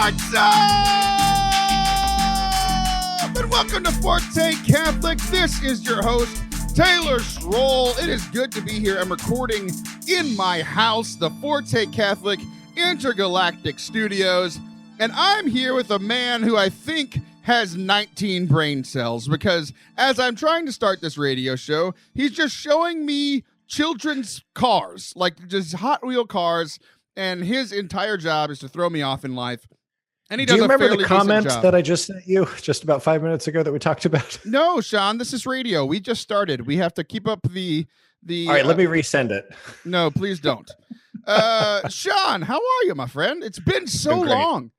What's up? And welcome to Forte Catholic. This is your host, Taylor Schroll. It is good to be here. I'm recording in my house, the Forte Catholic Intergalactic Studios. And I'm here with a man who I think has 19 brain cells, because as I'm trying to start this radio show, he's just showing me children's cars, like just Hot Wheel cars, and his entire job is to throw me off in life. And he does. Do you remember a fairly the comment decent job. that I just sent you just about 5 minutes ago that we talked about? No, Shaun, this is radio. We just started. We have to keep up the. All right, let me resend it. No, please don't. Shaun, how are you, my friend? It's been so long.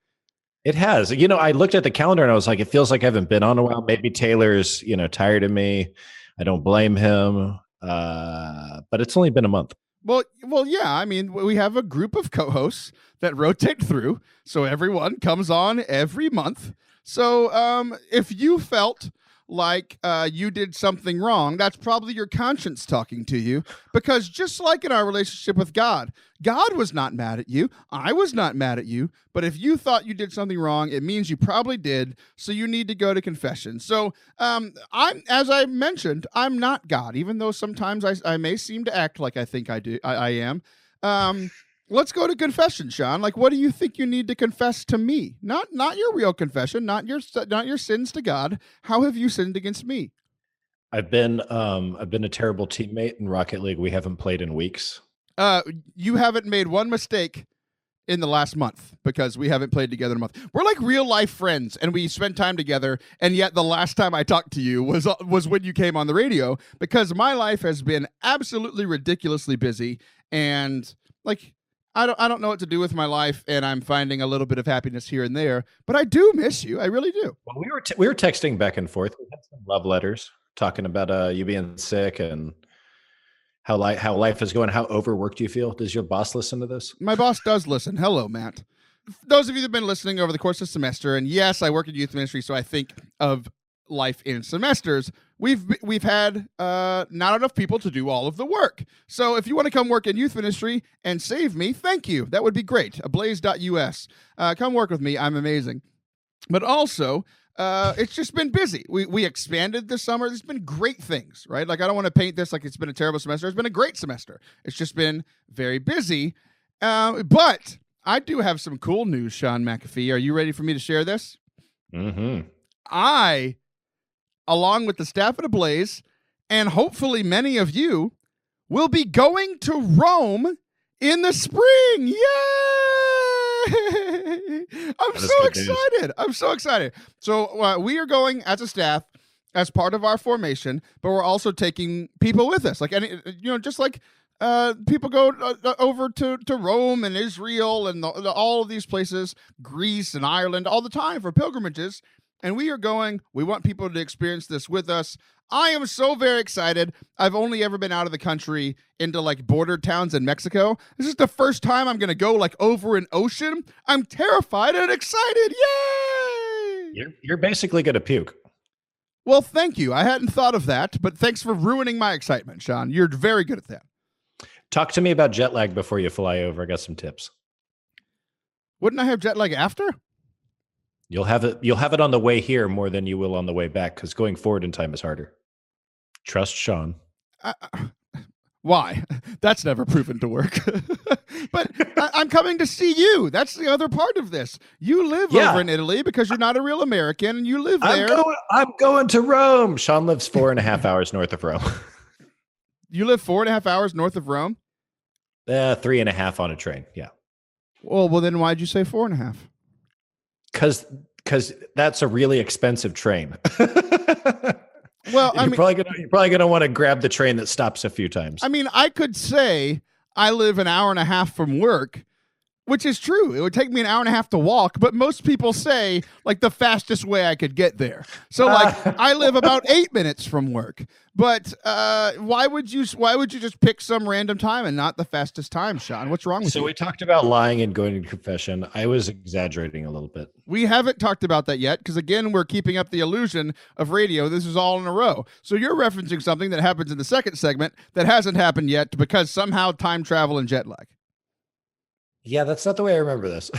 It has. You know, I looked at the calendar and I was like, it feels like I haven't been on a while. Maybe Taylor's, tired of me. I don't blame him. But it's only been a month. Well, yeah. I mean, we have a group of co-hosts that rotate through, so everyone comes on every month. So if you felt like you did something wrong, that's probably your conscience talking to you, because just like in our relationship with God, God was not mad at you. I was not mad at you. But if you thought you did something wrong, it means you probably did. So you need to go to confession. So as I mentioned, I'm not God, even though sometimes I may seem to act like I think I do. I am. Let's go to confession, Shaun. Like, what do you think you need to confess to me? Not your real confession, not your sins to God. How have you sinned against me? I've been a terrible teammate in Rocket League. We haven't played in weeks. You haven't made one mistake in the last month, because we haven't played together in a month. We're like real life friends, and we spend time together. And yet the last time I talked to you was when you came on the radio, because my life has been absolutely ridiculously busy, and like, I don't know what to do with my life, and I'm finding a little bit of happiness here and there, but I do miss you. I really do. Well, we were texting back and forth. We had some love letters talking about you being sick and how life is going. How overworked you feel. Does your boss listen to this? My boss does listen. Hello, Matt. Those of you that have been listening over the course of the semester, and yes, I work in youth ministry, so I think of life in semesters. We've had not enough people to do all of the work. So if you want to come work in youth ministry and save me, thank you. That would be great. Ablaze.us. Come work with me. I'm amazing. But also, it's just been busy. We expanded this summer. There's been great things, right? Like, I don't want to paint this like it's been a terrible semester. It's been a great semester. It's just been very busy. But I do have some cool news, Shaun McAfee. Are you ready for me to share this? Mm-hmm. I, along with the staff at Ablaze, and hopefully many of you, will be going to Rome in the spring. Yay! I'm so excited. I'm so excited. So we are going as a staff, as part of our formation, but we're also taking people with us. Like, just like people go over to Rome and Israel and all of these places, Greece and Ireland, all the time for pilgrimages. And we are going. We want people to experience this with us. I am so very excited. I've only ever been out of the country into like border towns in Mexico. This is the first time I'm going to go like over an ocean. I'm terrified and excited. Yay! You're basically going to puke. Well, thank you. I hadn't thought of that, but thanks for ruining my excitement, Shaun. You're very good at that. Talk to me about jet lag before you fly over. I got some tips. Wouldn't I have jet lag after? You'll have it on the way here more than you will on the way back, because going forward in time is harder. Trust Shaun. Why? That's never proven to work. But I'm coming to see you. That's the other part of this. You live over in Italy because you're not a real American, and you live there. I'm going to Rome. Shaun lives 4.5 hours north of Rome. You live 4.5 hours north of Rome? 3.5 on a train. Yeah. Well, then why'd you say 4.5? Because that's a really expensive train. Well, you're probably gonna want to grab the train that stops a few times. I mean, I could say I live an hour and a half from work, which is true. It would take me an hour and a half to walk, but most people say like the fastest way I could get there. So like I live about 8 minutes from work. But why would you just pick some random time and not the fastest time, Shaun? What's wrong with you? So we talked about lying and going to confession. I was exaggerating a little bit. We haven't talked about that yet because, again, we're keeping up the illusion of radio. This is all in a row. So you're referencing something that happens in the second segment that hasn't happened yet because somehow time travel and jet lag. Yeah, that's not the way I remember this.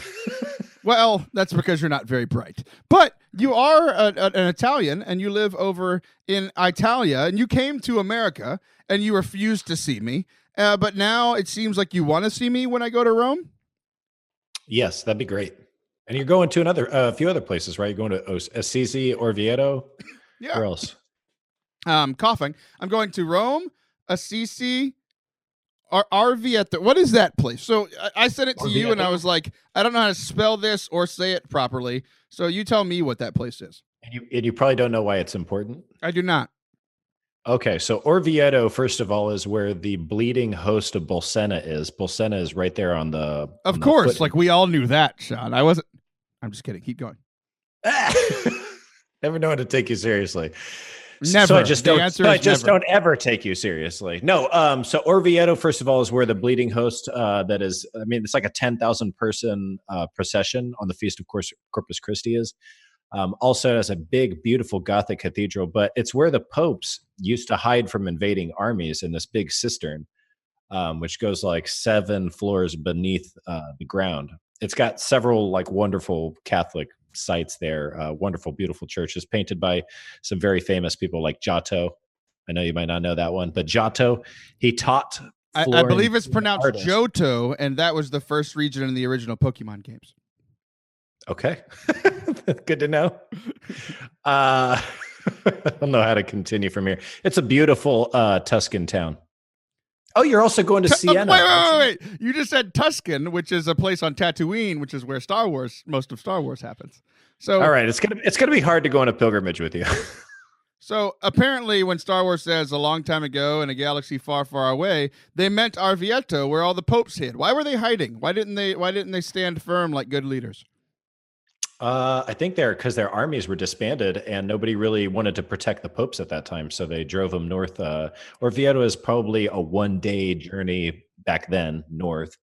Well, that's because you're not very bright. But you are an Italian, and you live over in Italia, and you came to America, and you refused to see me. But now it seems like you want to see me when I go to Rome. Yes, that'd be great. And you're going to a few other places, right? You're going to Assisi, Orvieto. Yeah. Where else? Coughing. I'm going to Rome, Assisi, Arvietta. What is that place? So I sent it to you, and I was like, I don't know how to spell this or say it properly. So you tell me what that place is. And you probably don't know why it's important. I do not. Okay, so Orvieto, first of all, is where the bleeding host of Bolsena is. Bolsena is right there on the. Of course, like we all knew that, Shaun. I'm just kidding. Keep going. Never know how to take you seriously. Never. So I just never. don't ever take you seriously. No. So Orvieto, first of all, is where the bleeding host. That is, I mean, it's like a 10,000 person procession on the Feast of Corpus Christi is. Also has a big, beautiful Gothic cathedral, but it's where the popes used to hide from invading armies in this big cistern, which goes like 7 floors beneath the ground. It's got several like wonderful Catholic sites there, wonderful, beautiful churches painted by some very famous people like Giotto. I know you might not know that one, but Giotto, he taught. I believe it's pronounced Johto, and that was the first region in the original Pokemon games. Okay. Good to know. I don't know how to continue from here. It's a beautiful Tuscan town. Oh, you're also going to Siena. Wait. You just said Tuscan, which is a place on Tatooine, which is where most of Star Wars happens. So, all right, it's gonna be hard to go on a pilgrimage with you. So apparently when Star Wars says a long time ago in a galaxy far, far away, they meant Arvieto, where all the popes hid. Why were they hiding? Why didn't they stand firm like good leaders? I think because their armies were disbanded and nobody really wanted to protect the popes at that time, so they drove them north. Orvieto is probably a 1-day journey back then north,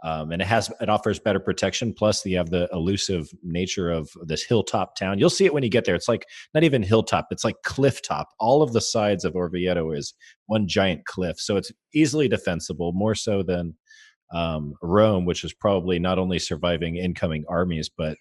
and it offers better protection. Plus, you have the elusive nature of this hilltop town. You'll see it when you get there. It's like not even hilltop; it's like cliff top. All of the sides of Orvieto is one giant cliff, so it's easily defensible, more so than Rome, which is probably not only surviving incoming armies, but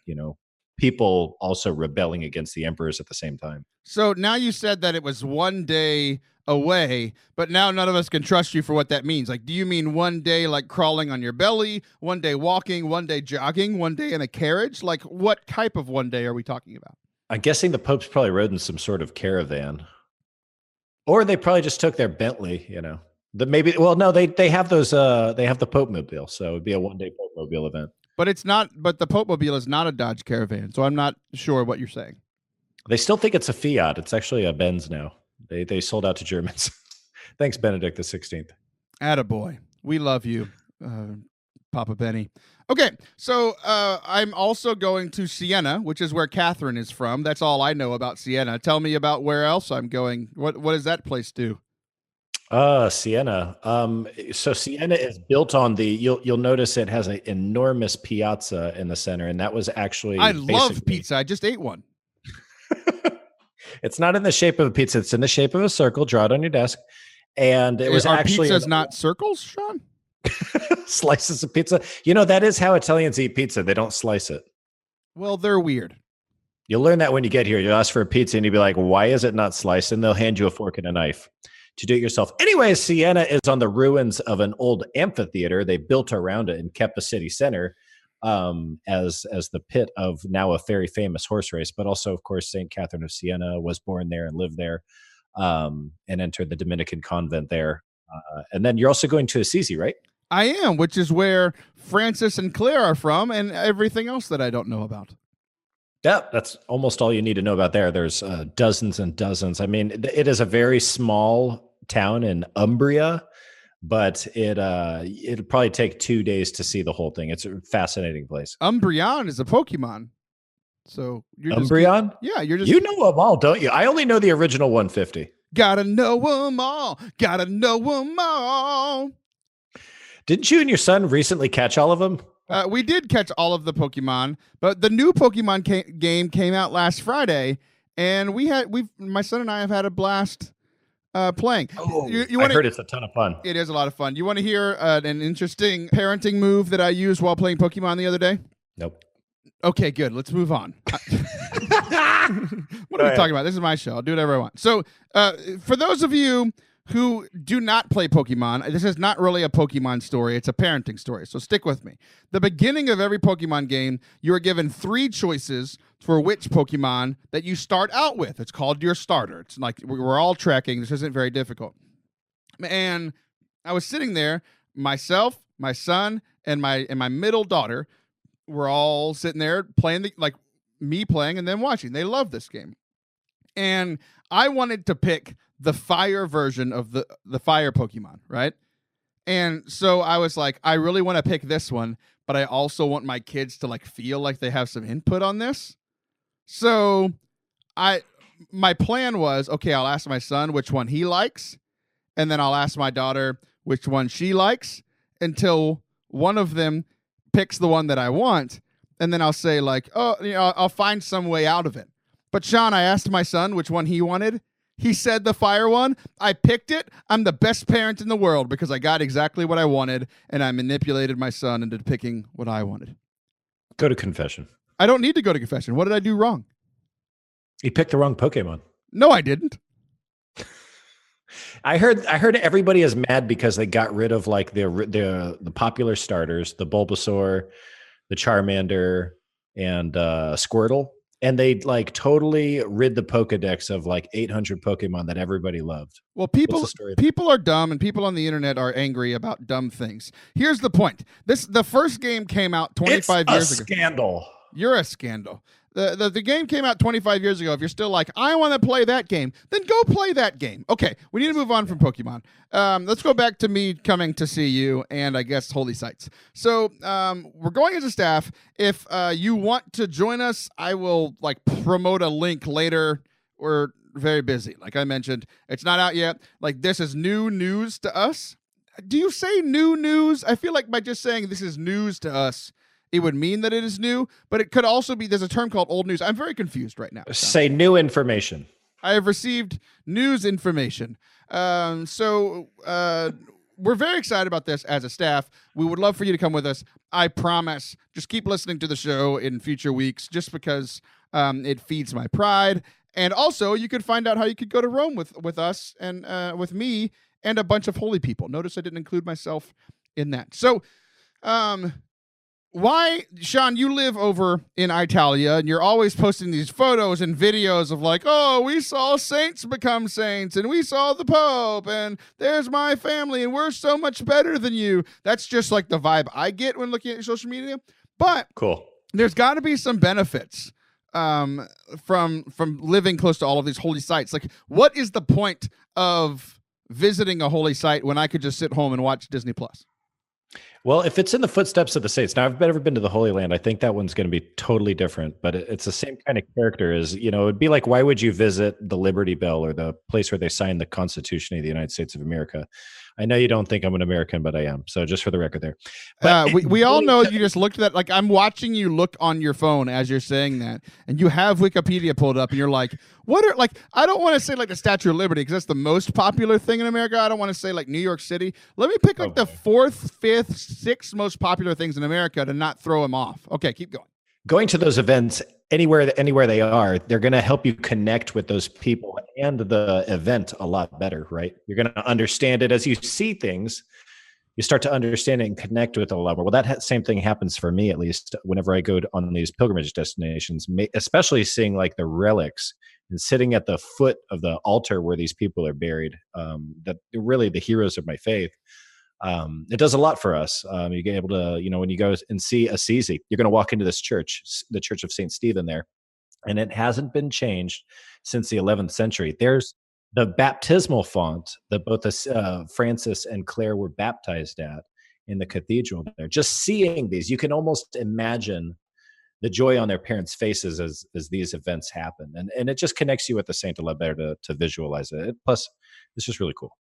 people also rebelling against the emperors at the same time. So now you said that it was 1 day away, but now none of us can trust you for what that means. Like, do you mean 1 day like crawling on your belly, 1 day walking, 1 day jogging, 1 day in a carriage? Like, what type of 1 day are we talking about? I'm guessing the popes probably rode in some sort of caravan, or they probably just took their Bentley. They have those. They have the Pope Mobile, so it'd be a 1 day Pope Mobile event. But it's not. But the Pope Mobile is not a Dodge Caravan, so I'm not sure what you're saying. They still think it's a Fiat. It's actually a Benz now. They sold out to Germans. Thanks, Benedict XVI. Attaboy. We love you, Papa Benny. Okay, so I'm also going to Siena, which is where Catherine is from. That's all I know about Siena. Tell me about where else I'm going. What does that place do? Siena. So Siena is built on you'll notice it has an enormous piazza in the center, and that was actually I love pizza. I just ate one. It's not in the shape of a pizza. It's in the shape of a circle. Draw it on your desk. And it was actually pizzas not circles, Shaun? Slices of pizza. That is how Italians eat pizza. They don't slice it. Well, they're weird. You'll learn that when you get here. You'll ask for a pizza and you'll be like, why is it not sliced? And they'll hand you a fork and a knife to do it yourself. Anyways, Siena is on the ruins of an old amphitheater. They built around it and kept the city center as the pit of now a very famous horse race. But also, of course, St. Catherine of Siena was born there and lived there and entered the Dominican convent there. And then you're also going to Assisi, right? I am, which is where Francis and Claire are from and everything else that I don't know about. Yeah, that's almost all you need to know about there. There's dozens and dozens. I mean, it is a very small town in Umbria, but it'll probably take 2 days to see the whole thing. It's a fascinating place. Umbreon is a Pokemon. So you're Umbreon? You're just... You know them all, don't you? I only know the original 150. Gotta know them all. Gotta know them all. Didn't you and your son recently catch all of them? We did catch all of the Pokemon, but the new Pokemon game came out last Friday, and my son and I have had a blast playing. Oh, I heard it's a ton of fun. It is a lot of fun. You want to hear an interesting parenting move that I used while playing Pokemon the other day? Nope. Okay, good. Let's move on. What are we talking about? This is my show. I'll do whatever I want. So, for those of you who do not play Pokemon, this is not really a Pokemon story. It's a parenting story. So stick with me. The beginning of every Pokemon game, you are given 3 choices for which Pokemon that you start out with. It's called your starter. It's like we're all tracking. This isn't very difficult. And I was sitting there, myself, my son, and my middle daughter were all sitting there playing me playing and then watching. They love this game. And I wanted to pick the fire version of the fire Pokemon, right? And so I was like, I really want to pick this one, but I also want my kids to feel like they have some input on this. So my plan was, okay, I'll ask my son which one he likes, and then I'll ask my daughter which one she likes until one of them picks the one that I want, and then I'll say I'll find some way out of it. But Shaun, I asked my son which one he wanted. He said the fire one. I picked it. I'm the best parent in the world because I got exactly what I wanted, and I manipulated my son into picking what I wanted. Go to confession. I don't need to go to confession. What did I do wrong? You picked the wrong Pokemon. No, I didn't. I heard everybody is mad because they got rid of the popular starters, the Bulbasaur, the Charmander, and Squirtle. And they totally rid the Pokedex of 800 Pokemon that everybody loved. Well, people are dumb, and people on the internet are angry about dumb things. Here's the point. The first game came out 25 years ago. It's a scandal. You're a scandal. The game came out 25 years ago. If you're still like, I want to play that game, then go play that game. Okay, we need to move on from Pokemon. Let's go back to me coming to see you and I guess holy sites. So we're going as a staff. If you want to join us, I will promote a link later. We're very busy. Like I mentioned, it's not out yet. This is new news to us. Do you say new news? I feel like by just saying this is news to us, it would mean that it is new, but it could also be, there's a term called old news. I'm very confused right now. Say new information. I have received news information. So we're very excited about this as a staff. We would love for you to come with us. I promise. Just keep listening to the show in future weeks just because it feeds my pride. And also, you could find out how you could go to Rome with us and with me and a bunch of holy people. Notice I didn't include myself in that. So, why, Shaun, you live over in Italia, and you're always posting these photos and videos of we saw saints become saints, and we saw the Pope, and there's my family, and we're so much better than you. That's just the vibe I get when looking at your social media. But cool. There's got to be some benefits from living close to all of these holy sites. What is the point of visiting a holy site when I could just sit home and watch Disney Plus? Well, if it's in the footsteps of the saints, now I've never been to the Holy Land. I think that one's going to be totally different, but it's the same kind of character as, it'd be like, why would you visit the Liberty Bell or the place where they signed the Constitution of the United States of America? I know you don't think I'm an American, but I am. So just for the record there. But we all know you just looked at that. I'm watching you look on your phone as you're saying that, and you have Wikipedia pulled up, and you're like, what are, I don't want to say the Statue of Liberty because that's the most popular thing in America. I don't want to say New York City. Let me pick the 4th, 5th, 6th most popular things in America to not throw them off. Okay, keep going. Going to those events anywhere they are, they're going to help you connect with those people and the event a lot better, right? You're going to understand it as you see things. You start to understand it and connect with it a lot more. Well, that same thing happens for me, at least, whenever I go on these pilgrimage destinations, especially seeing the relics and sitting at the foot of the altar where these people are buried. That really the heroes of my faith. It does a lot for us. You get able to, when you go and see Assisi, you're going to walk into this church, the Church of St. Stephen there, and it hasn't been changed since the 11th century. There's the baptismal font that both Francis and Claire were baptized at in the cathedral there. Just seeing these, you can almost imagine the joy on their parents' faces as these events happen. And it just connects you with the saint a lot better to visualize it. Plus, it's just really cool.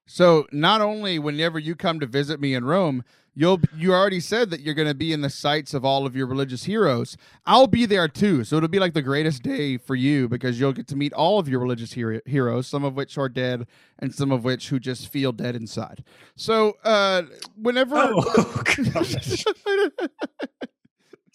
So not only whenever you come to visit me in Rome, you already said that you're going to be in the sites of all of your religious heroes. I'll be there too. So it'll be the greatest day for you because you'll get to meet all of your religious heroes, some of which are dead and some of which who just feel dead inside. So whenever...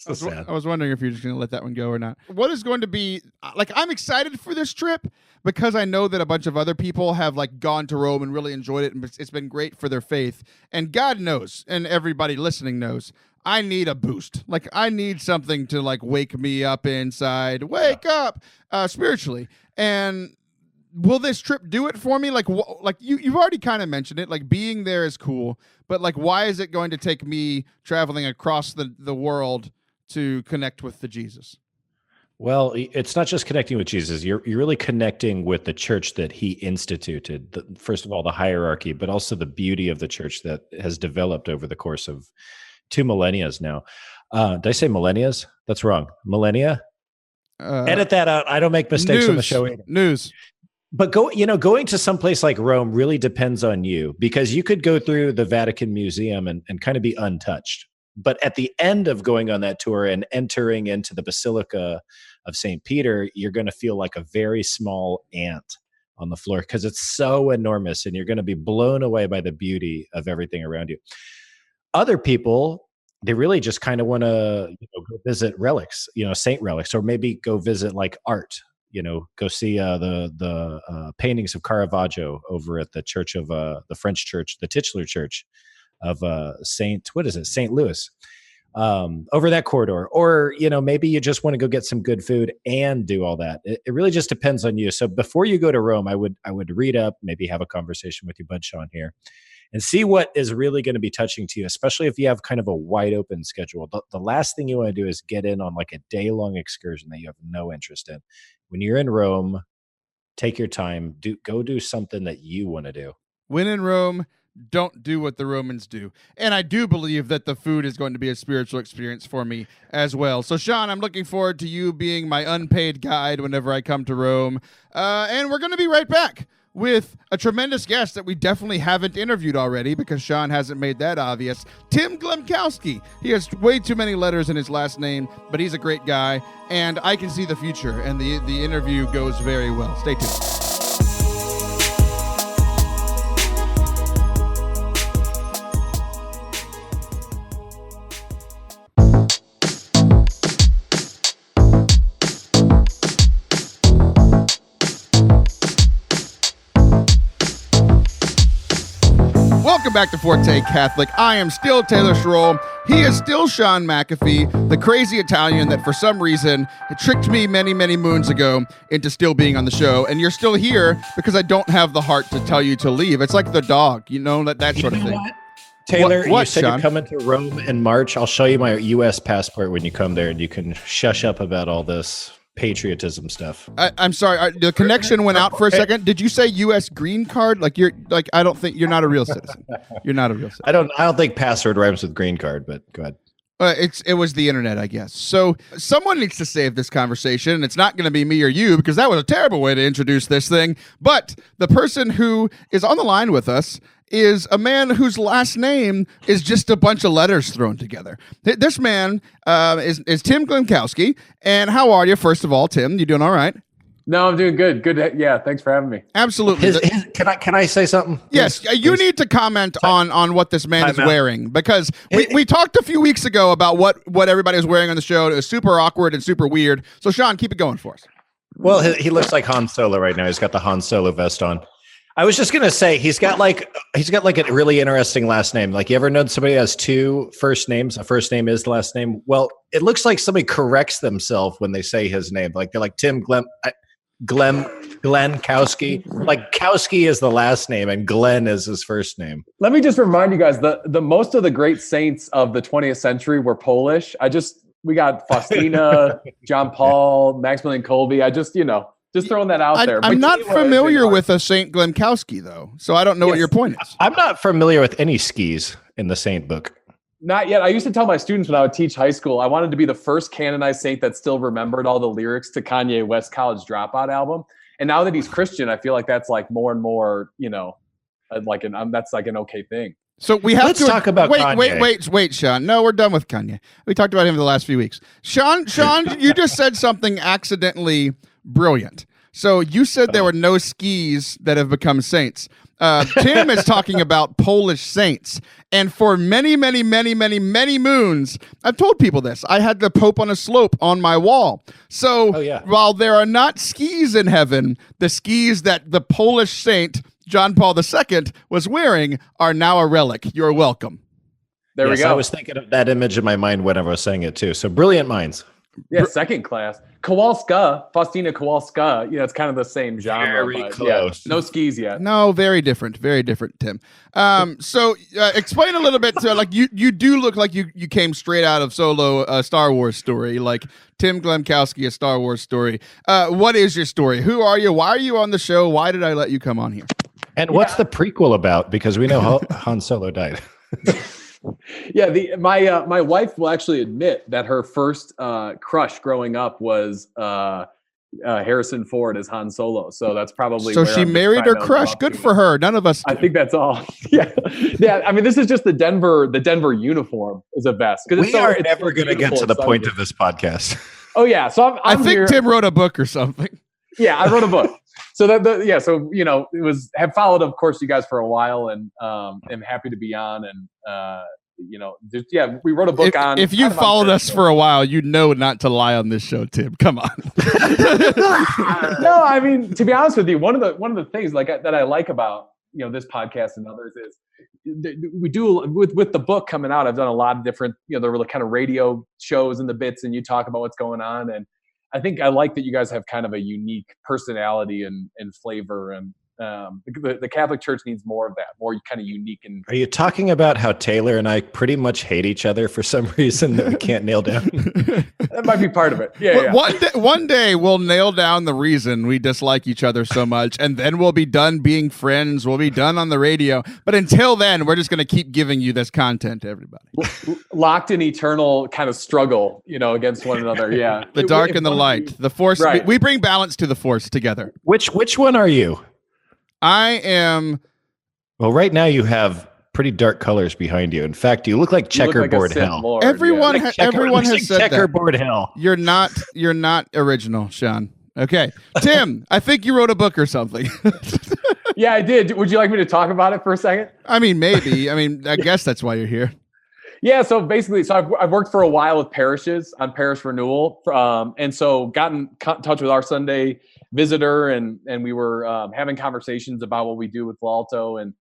So sad. I was wondering if you're just going to let that one go or not. What is going to be like? I'm excited for this trip because I know that a bunch of other people have like gone to Rome and really enjoyed it, and it's been great for their faith. And God knows, and everybody listening knows, I need a boost. Like I need something to like wake me up inside, wake up spiritually. And will this trip do it for me? Like you've already kind of mentioned it. Like being there is cool, but like why is it going to take me traveling across the world to connect with the Jesus? Well, it's not just connecting with Jesus. You're really connecting with the church that he instituted. First of all, the hierarchy, but also the beauty of the church that has developed over the course of 2 millennia now. Did I say millennias? That's wrong. Millennia? Edit that out. I don't make mistakes on the show either. News. But going to some place like Rome really depends on you, because you could go through the Vatican Museum and kind of be untouched. But at the end of going on that tour and entering into the Basilica of St. Peter, you're going to feel like a very small ant on the floor because it's so enormous, and you're going to be blown away by the beauty of everything around you. Other people, they really just kind of want to go visit relics, saint relics, or maybe go visit like art. Go see the paintings of Caravaggio over at the church of the French church, the titular church of St. Louis, over that corridor. Or, maybe you just want to go get some good food and do all that. It really just depends on you. So before you go to Rome, I would read up, maybe have a conversation with your bud Shaun here, and see what is really going to be touching to you, especially if you have kind of a wide open schedule. The last thing you want to do is get in on like a day-long excursion that you have no interest in. When you're in Rome, take your time, go do something that you want to do. When in Rome, don't do what the Romans do. And I do believe that the food is going to be a spiritual experience for me as well. So Shaun, I'm looking forward to you being my unpaid guide whenever I come to Rome. And we're going to be right back with a tremendous guest that we definitely haven't interviewed already because Shaun hasn't made that obvious. Tim Glemkowski. He has way too many letters in his last name, but he's a great guy, and I can see the future, and the interview goes very well. Stay tuned. Welcome back to Forte Catholic. I am still Taylor Schroll. He is still Shaun McAfee, the crazy Italian that for some reason tricked me many, many moons ago into still being on the show. And you're still here because I don't have the heart to tell you to leave. It's like the dog, that sort of thing. What? Taylor, what, you said Shaun? You're coming to Rome in March. I'll show you my U.S. passport when you come there, and you can shush up about all this patriotism stuff. I'm sorry. The connection went out for a second. Did you say U.S. green card? I don't think you're not a real citizen. You're not a real citizen. I don't think password rhymes with green card, but go ahead. It was the internet, I guess. So someone needs to save this conversation, and it's not going to be me or you because that was a terrible way to introduce this thing. But the person who is on the line with us is a man whose last name is just a bunch of letters thrown together. This man is Tim Glemkowski. And how are you, first of all, Tim? You doing all right? No, I'm doing good. Good. Yeah, thanks for having me. Absolutely. Can I say something? Yes, you need to comment on what this man is wearing, because we talked a few weeks ago about what everybody was wearing on the show. It was super awkward and super weird. So, Shaun, keep it going for us. Well, he looks like Han Solo right now. He's got the Han Solo vest on. I was just gonna say he's got like a really interesting last name. Like, you ever known somebody has two first names? A first name is the last name. Well, it looks like somebody corrects themselves when they say his name. Like, they're like Tim Glemkowski. Like, Kowski is the last name and Glenn is his first name. Let me just remind you guys, the most of the great saints of the 20th century were Polish. We got Faustina, John Paul, Maximilian Kolbe. Just throwing that out there. I'm not familiar with a Saint Glemkowski, though, so I don't know what your point is. I'm not familiar with any skis in the saint book. Not yet. I used to tell my students when I would teach high school, I wanted to be the first canonized saint that still remembered all the lyrics to Kanye West's College Dropout album. And now that he's Christian, I feel like that's like more and more, that's like an okay thing. So we have to talk about Kanye. Wait, Shaun. No, we're done with Kanye. We talked about him for the last few weeks. Shaun, you just said something accidentally brilliant. So you said there were no skis that have become saints. Tim is talking about Polish saints. And for many, many, many, many, many moons, I've told people this. I had the Pope on a slope on my wall. So while there are not skis in heaven, the skis that the Polish saint John Paul II was wearing are now a relic. You're welcome. There we go. I was thinking of that image in my mind whenever I was saying it too. So brilliant minds. Yeah, second class. Kowalska, Faustina Kowalska, it's kind of the same genre. Very close. No skis yet. No, very different, Tim. So explain a little bit to, like, you do look like you came straight out of Solo, Star Wars story, like Tim Glemkowski, a Star Wars story. What is your story? Who are you? Why are you on the show? Why did I let you come on here? And what's the prequel about? Because we know Han Solo died. Yeah, my wife will actually admit that her first crush growing up was Harrison Ford as Han Solo. So that's probably so she married her crush. Good for her. None of us do. I think that's all. Yeah. I mean, this is just the Denver uniform is a vest. We are never going to get to the point of this podcast. Oh yeah, so I think here. Tim wrote a book or something. Yeah, I wrote a book. So have followed, of course, you guys for a while, and am happy to be on. And we wrote a book on. If you followed us for a while, you know not to lie on this show, Tim. Come on. No, I mean, to be honest with you, one of the things that I like about this podcast and others is we do with the book coming out. I've done a lot of different there were kind of radio shows and the bits, and you talk about what's going on, and I think I like that you guys have kind of a unique personality and flavor, and the Catholic Church needs more of that, more kind of unique. And are you talking about how Taylor and I pretty much hate each other for some reason that we can't nail down? That might be part of it. Yeah. One day we'll nail down the reason we dislike each other so much, and then we'll be done being friends. We'll be done on the radio. But until then, we're just going to keep giving you this content, everybody. Locked in eternal kind of struggle, against one another. Yeah. The dark and the light. The Force. Right. We bring balance to the Force together. Which one are you? I am. Well, right now you have pretty dark colors behind you. In fact, you look like checkerboard hell. Lord, everyone has said checkerboard hell. You're not original, Shaun. Okay, Tim, I think you wrote a book or something. Yeah, I did. Would you like me to talk about it for a second? I mean, maybe. I guess that's why you're here. Yeah, so basically, I've worked for a while with parishes on parish renewal, and so got in touch with our Sunday visitor, and we were having conversations about what we do with L'Alto, and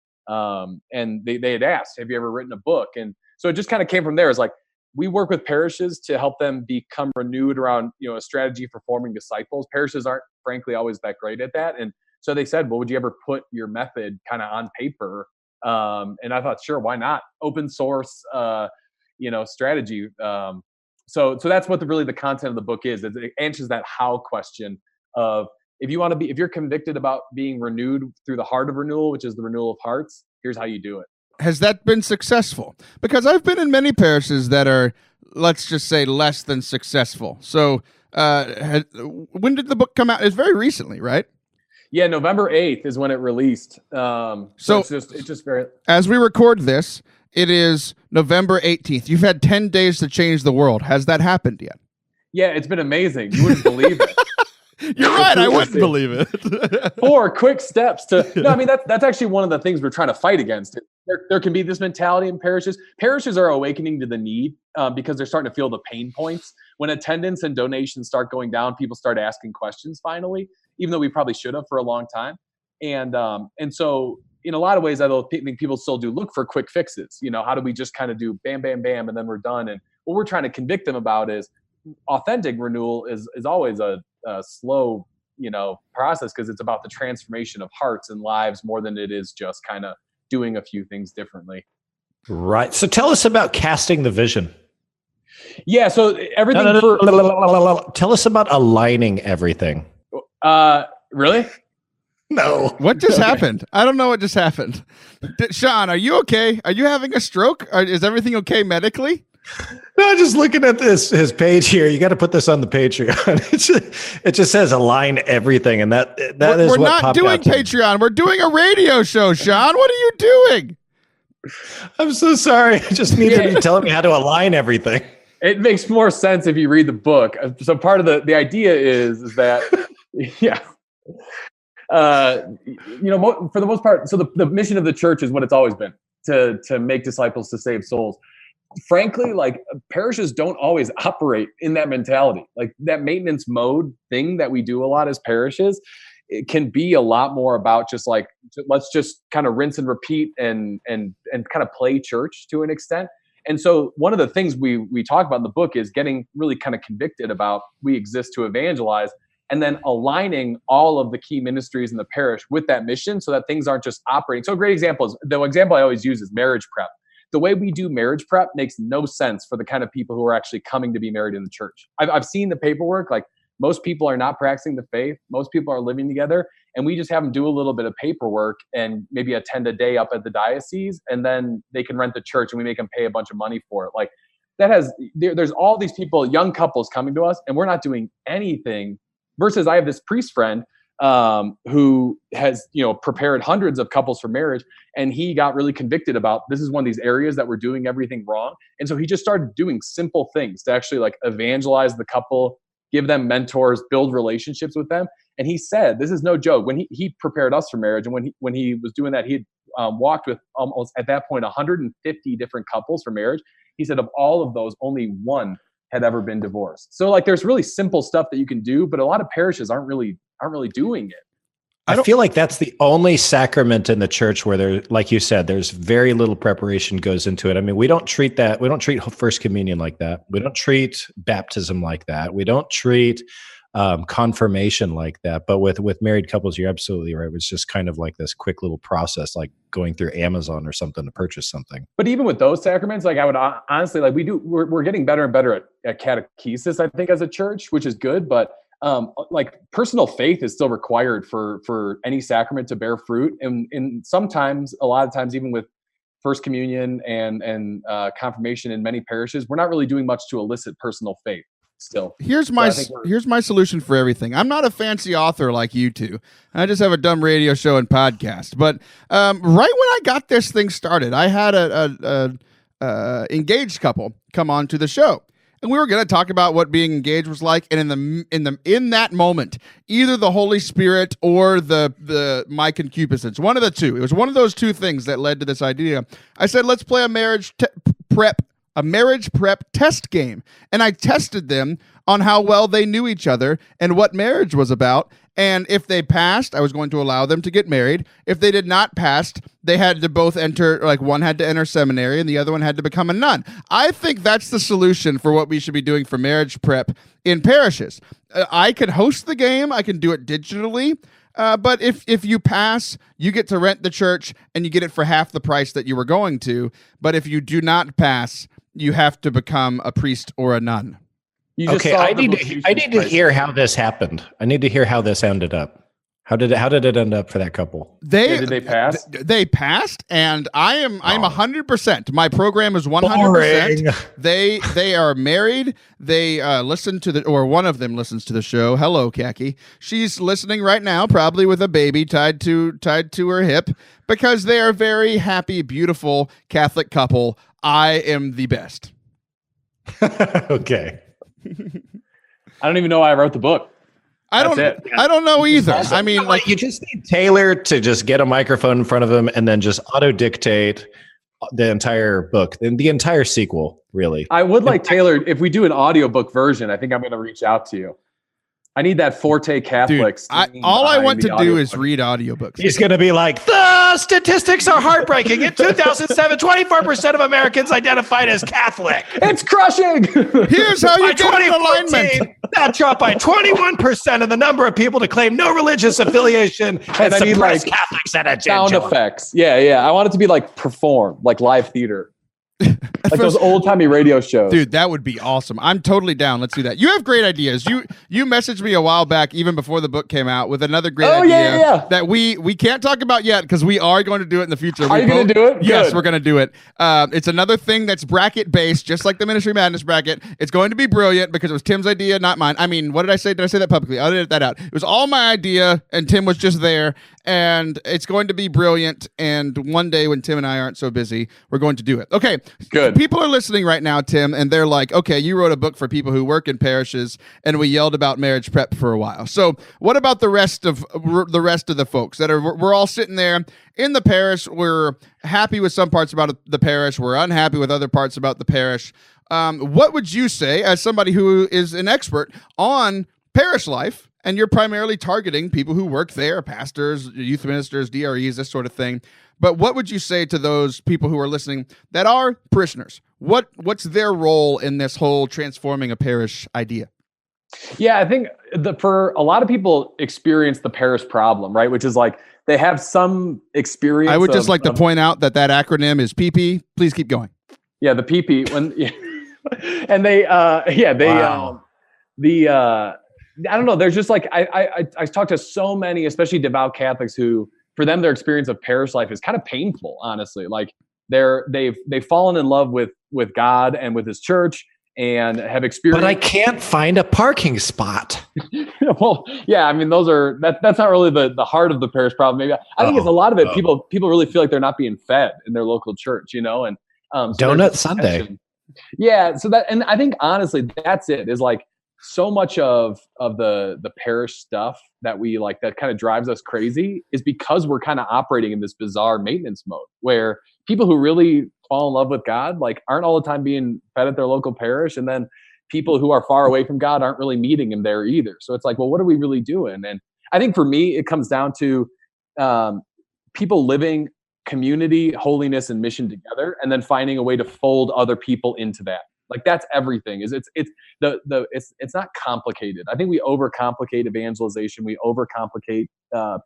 they had asked, have you ever written a book? And so it just kind of came from there. It's like, we work with parishes to help them become renewed around a strategy for forming disciples. Parishes aren't frankly always that great at that, and so they said, well, would you ever put your method kind of on paper? And I thought, sure, why not? Open source strategy. So that's what really the content of the book is. It answers that how question of, if you're convicted about being renewed through the heart of renewal, which is the renewal of hearts, here's how you do it. Has that been successful? Because I've been in many parishes that are, let's just say, less than successful. So when did the book come out? It's very recently, right? Yeah, November 8th is when it released. So it's just very. As we record this, it is November 18th. You've had 10 days to change the world. Has that happened yet? Yeah, it's been amazing. You wouldn't believe it. You're right. I wouldn't believe it. 4 quick steps to. No, I mean that's actually one of the things we're trying to fight against. There can be this mentality in parishes. Parishes are awakening to the need because they're starting to feel the pain points. When attendance and donations start going down, people start asking questions finally, even though we probably should have for a long time. And so in a lot of ways, I think people still do look for quick fixes. How do we just kind of do bam, bam, bam, and then we're done? And what we're trying to convict them about is authentic renewal is always a slow, process, because it's about the transformation of hearts and lives more than it is just kind of doing a few things differently. Right. So tell us about casting the vision. Yeah. So everything. Tell us about aligning everything. Really? No. What just happened? I don't know what just happened. Shaun, are you okay? Are you having a stroke? Is everything okay medically? No, just looking at his page here. You got to put this on the Patreon. It just says align everything, and that is we're what not popped doing out to me. Patreon. We're doing a radio show, Shaun. What are you doing? I'm so sorry. I just needed you telling me how to align everything. It makes more sense if you read the book. So part of the idea is that, yeah. For the most part, so the mission of the church is what it's always been, to make disciples, to save souls. Frankly, like, parishes don't always operate in that mentality. Like, that maintenance mode thing that we do a lot as parishes, it can be a lot more about just like, let's just kind of rinse and repeat and kind of play church to an extent. And so one of the things we talk about in the book is getting really kind of convicted about, we exist to evangelize, and then aligning all of the key ministries in the parish with that mission so that things aren't just operating. So a great example is, the example I always use is marriage prep. The way we do marriage prep makes no sense for the kind of people who are actually coming to be married in the church. I've seen the paperwork. Like, most people are not practicing the faith. Most people are living together, and we just have them do a little bit of paperwork and maybe attend a day up at the diocese, and then they can rent the church and we make them pay a bunch of money for it. Like, there's all these people, young couples coming to us, and we're not doing anything. Versus I have this priest friend who has, prepared hundreds of couples for marriage, and he got really convicted about, this is one of these areas that we're doing everything wrong. And so he just started doing simple things to actually like evangelize the couple, give them mentors, build relationships with them. And he said, this is no joke, when he prepared us for marriage, and when he was doing that, he had walked with almost at that point 150 different couples for marriage. He said of all of those, only one had ever been divorced. So like, there's really simple stuff that you can do, but a lot of parishes aren't really doing it. I feel like that's the only sacrament in the church where there, like you said, there's very little preparation goes into it. I mean, we don't treat First Communion like that. We don't treat baptism like that. We don't treat confirmation like that. But with married couples, you're absolutely right. It's just kind of like this quick little process, like going through Amazon or something to purchase something. But even with those sacraments, like, I would honestly, like, we're getting better and better at catechesis, I think, as a church, which is good. But like, personal faith is still required for any sacrament to bear fruit. And sometimes, a lot of times, even with First Communion and confirmation in many parishes, we're not really doing much to elicit personal faith still. Here's my solution for everything. I'm not a fancy author like you two. I just have a dumb radio show and podcast. But right when I got this thing started, I had a engaged couple come on to the show. And we were going to talk about what being engaged was like, and in that moment, either the Holy Spirit or my concupiscence, one of the two. It was one of those two things that led to this idea. I said, let's play a marriage prep test game, and I tested them on how well they knew each other and what marriage was about. And if they passed, I was going to allow them to get married. If they did not pass, they had to both enter, like, one had to enter seminary and the other one had to become a nun. I think that's the solution for what we should be doing for marriage prep in parishes. I can host the game. I can do it digitally. But if you pass, you get to rent the church and you get it for half the price that you were going to. But if you do not pass, you have to become a priest or a nun. Okay, I need to hear how this happened. I need to hear how this ended up. How did it end up for that couple? Did they pass? They passed, and I'm 100%. My program is 100%. They are married. They listen to one of them listens to the show. Hello, Khaki. She's listening right now, probably with a baby tied to her hip, because they are a very happy, beautiful Catholic couple. I am the best. Okay. I don't even know why I wrote the book. I don't know either. I mean, like, you just need Taylor to just get a microphone in front of him and then just auto dictate the entire book and the entire sequel, really. I would like Taylor, if we do an audiobook version, I think I'm going to reach out to you. I need that Forte Catholics. All I want to do is read audiobooks. He's going to be like, the statistics are heartbreaking. In 2007, 24% of Americans identified as Catholic. It's crushing. Here's how you get an alignment. That dropped by 21% in the number of people to claim no religious affiliation and suppress like Catholics at a sound effects. Yeah. I want it to be like performed, like live theater. Like those old-timey radio shows. Dude, that would be awesome. I'm totally down. Let's do that. You have great ideas. You messaged me a while back, even before the book came out, with another great idea that we can't talk about yet because we are going to do it in the future. Are you going to do it? Yes, Good. we're going to do it. It's another thing that's bracket-based, just like the Ministry Madness bracket. It's going to be brilliant because it was Tim's idea, not mine. I mean, what did I say? Did I say that publicly? I'll edit that out. It was all my idea, and Tim was just there, and it's going to be brilliant, and one day when Tim and I aren't so busy, we're going to do it. Okay, Good. People are listening right now, Tim, and they're like, okay, you wrote a book for people who work in parishes, and we yelled about marriage prep for a while. So what about the rest of the folks that are, we're all sitting there in the parish. We're happy with some parts about the parish. We're unhappy with other parts about the parish. What would you say, as somebody who is an expert on parish life, and you're primarily targeting people who work there, pastors, youth ministers, DREs, this sort of thing, but what would you say to those people who are listening that are parishioners? What's their role in this whole transforming a parish idea? Yeah, I think for a lot of people experience the parish problem, right? Which is like they have some experience. I would just like to point out that acronym is PP. Please keep going. Yeah, the PP. And they, Wow. I don't know. There's just like I talked to so many, especially devout Catholics, who for them their experience of parish life is kind of painful. Honestly, like they've fallen in love with God and with His church and have experienced. But I can't find a parking spot. Well, yeah. I mean, that's not really the heart of the parish problem. Maybe I think it's a lot of it. People really feel like they're not being fed in their local church, and so Donut Sunday. Yeah. So and I think honestly, that's it. Is like so much of the parish stuff that we like that kind of drives us crazy is because we're kind of operating in this bizarre maintenance mode where people who really fall in love with God like aren't all the time being fed at their local parish, and then people who are far away from God aren't really meeting Him there either. So it's like, well, what are we really doing? And I think for me, it comes down to people living community, holiness, and mission together, and then finding a way to fold other people into that. Like that's everything. It's not complicated. I think we overcomplicate evangelization. We overcomplicate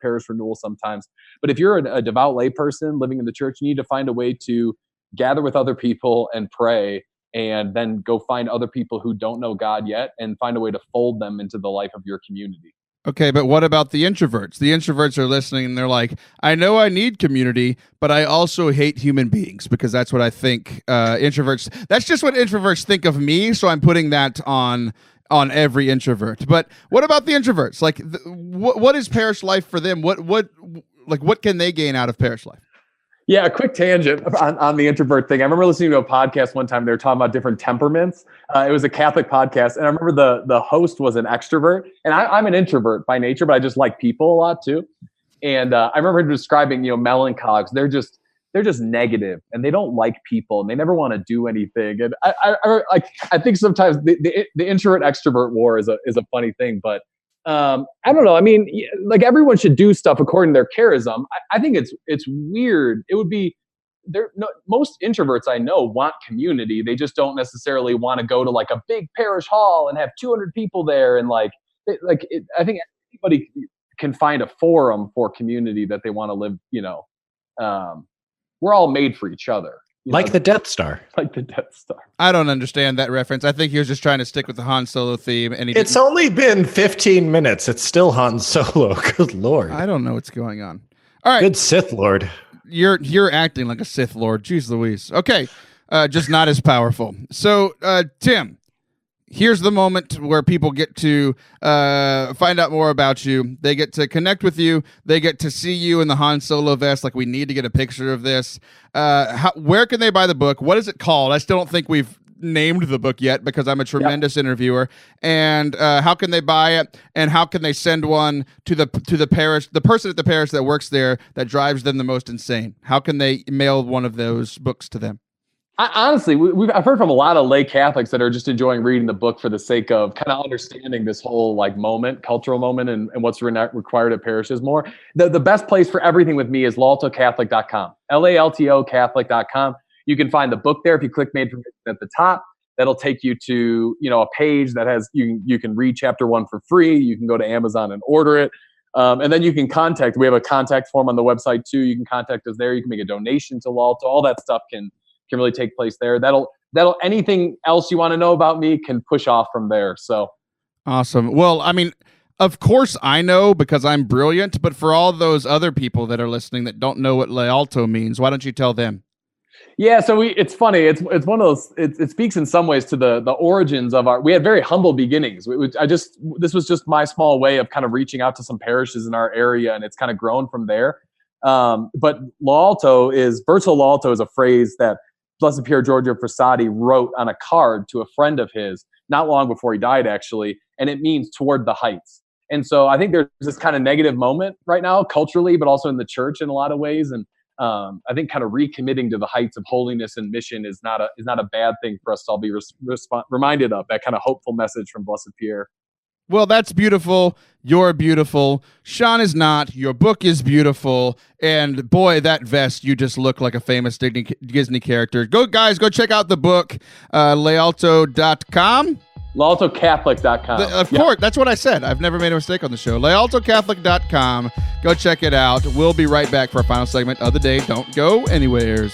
parish renewal sometimes. But if you're a devout lay person living in the church, you need to find a way to gather with other people and pray, and then go find other people who don't know God yet, and find a way to fold them into the life of your community. Okay, but what about the introverts? The introverts are listening and they're like, I know I need community, but I also hate human beings, because that's what I think introverts, that's just what introverts think of me. So I'm putting that on every introvert. But what about the introverts? Like, what is parish life for them? What can they gain out of parish life? Yeah, a quick tangent on the introvert thing. I remember listening to a podcast one time. They were talking about different temperaments. It was a Catholic podcast, and I remember the host was an extrovert, and I'm an introvert by nature, but I just like people a lot too. And I remember him describing, melancholics. They're just negative, and they don't like people, and they never want to do anything. And I think sometimes the introvert extrovert war is a funny thing, but. I don't know. I mean, like everyone should do stuff according to their charism. I think it's weird. It would be most introverts I know want community. They just don't necessarily want to go to like a big parish hall and have 200 people there. And I think anybody can find a forum for community that they want to live. We're all made for each other. The Death Star. Like the Death Star. I don't understand that reference. I think he was just trying to stick with the Han Solo theme. And it's only been 15 minutes. It's still Han Solo. Good Lord. I don't know what's going on. All right. Good Sith Lord. You're acting like a Sith Lord. Jeez Louise. Okay. Just not as powerful. So, Tim, here's the moment where people get to find out more about you. They get to connect with you. They get to see you in the Han Solo vest. Like, we need to get a picture of this. Where can they buy the book? What is it called? I still don't think we've named the book yet, because I'm a tremendous interviewer. And how can they buy it? And how can they send one to the parish, the person at the parish that works there that drives them the most insane? How can they mail one of those books to them? Honestly, I've heard from a lot of lay Catholics that are just enjoying reading the book for the sake of kind of understanding this whole cultural moment and what's required at parishes more. The best place for everything with me is laltocatholic.com, LALTO Catholic.com. You can find the book there. If you click Made for Mission at the top, that'll take you to a page that has you can read chapter 1 for free. You can go to Amazon and order it. And then you can we have a contact form on the website too. You can contact us there. You can make a donation to Lalto. All that stuff can really take place there. That'll anything else you want to know about me can push off from there. So awesome. Well, I mean, of course I know because I'm brilliant, but for all those other people that are listening that don't know what Layalto means, why don't you tell them? Yeah, so it's funny. It's one of those. It speaks in some ways to the origins of we had very humble beginnings. This was just my small way of kind of reaching out to some parishes in our area, and it's kind of grown from there. But Lalto virtual Lalto is a phrase that Blessed Pier Giorgio Frassati wrote on a card to a friend of his not long before he died, actually, and it means toward the heights. And so I think there's this kind of negative moment right now culturally, but also in the church in a lot of ways. And I think kind of recommitting to the heights of holiness and mission is not a bad thing for us to all be reminded of, that kind of hopeful message from Blessed Pierre. Well, that's beautiful. You're beautiful. Shaun is not. Your book is beautiful. And boy, that vest, you just look like a famous Disney character. Go check out the book, layalto.com. LayAltoCatholic.com. Of course, that's what I said. I've never made a mistake on the show. LayAltoCatholic.com. Go check it out. We'll be right back for our final segment of the day. Don't go anywheres.